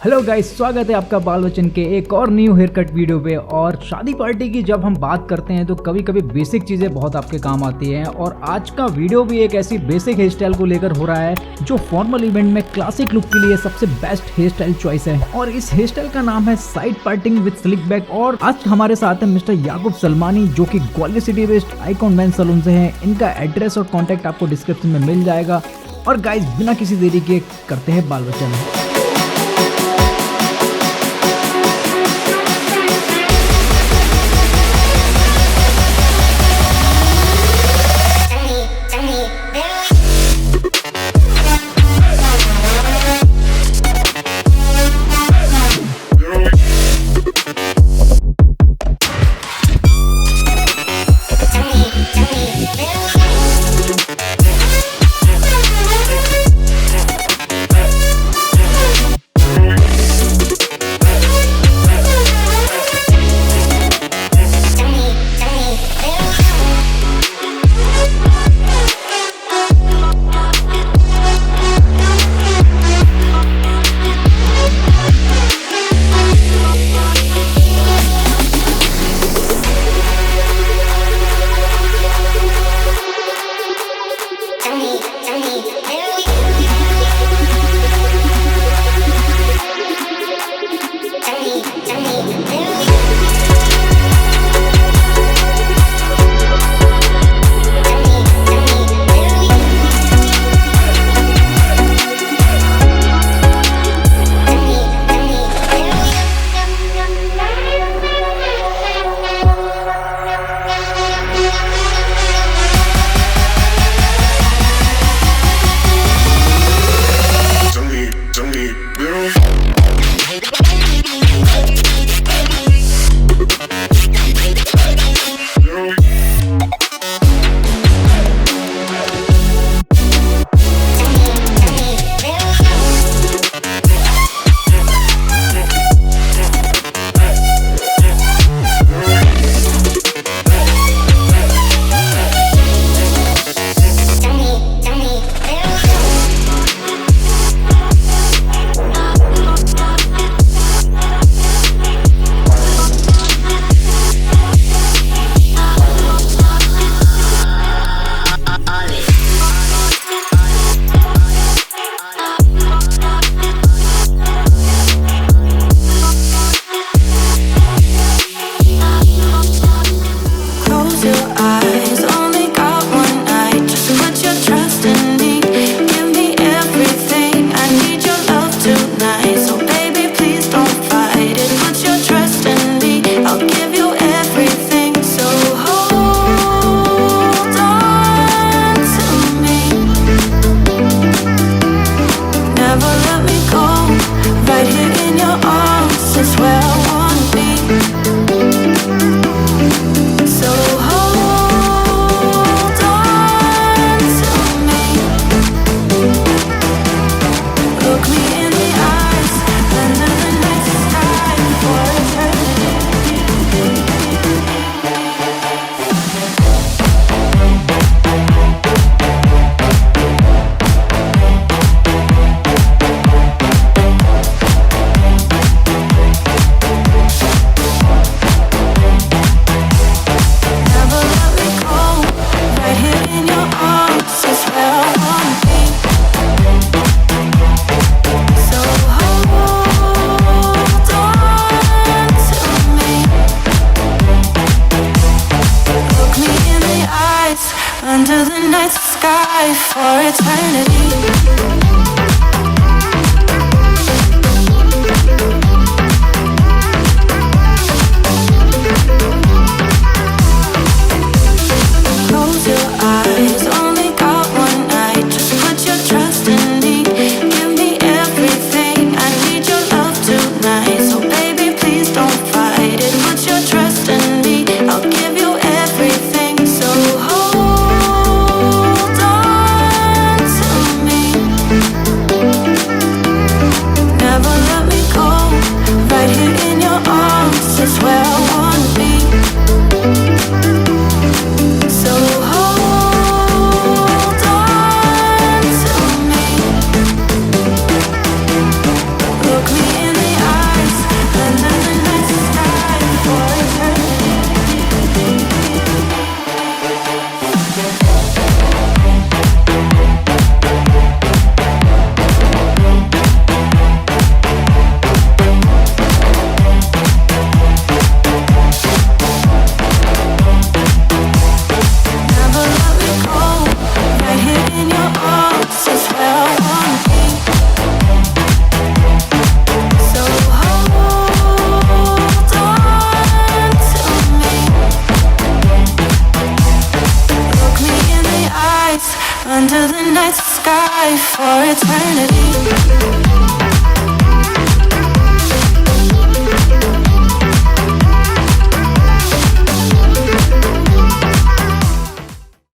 Hello guys, स्वागत है आपका बाल बच्चन के एक और न्यू हेयर कट वीडियो पे। और शादी पार्टी की जब हम बात करते हैं तो कभी कभी बेसिक चीज़ें बहुत आपके काम आती हैं। और आज का वीडियो भी एक ऐसी बेसिक हेयर स्टाइल को लेकर हो रहा है जो फॉर्मल इवेंट में क्लासिक लुक के लिए सबसे बेस्ट हेयर स्टाइल चॉइस है। और इस हेयर स्टाइल का नाम है side parting with slick back. और आज हमारे साथ है मिस्टर याकूब salmani, जो कि Gwalior city based icon men's salon से हैं। इनका एड्रेस और कॉन्टैक्ट आपको डिस्क्रिप्शन में मिल जाएगा। और गाइस, बिना किसी देरी के करते हैं बाल Bachchan. under the night sky for eternity.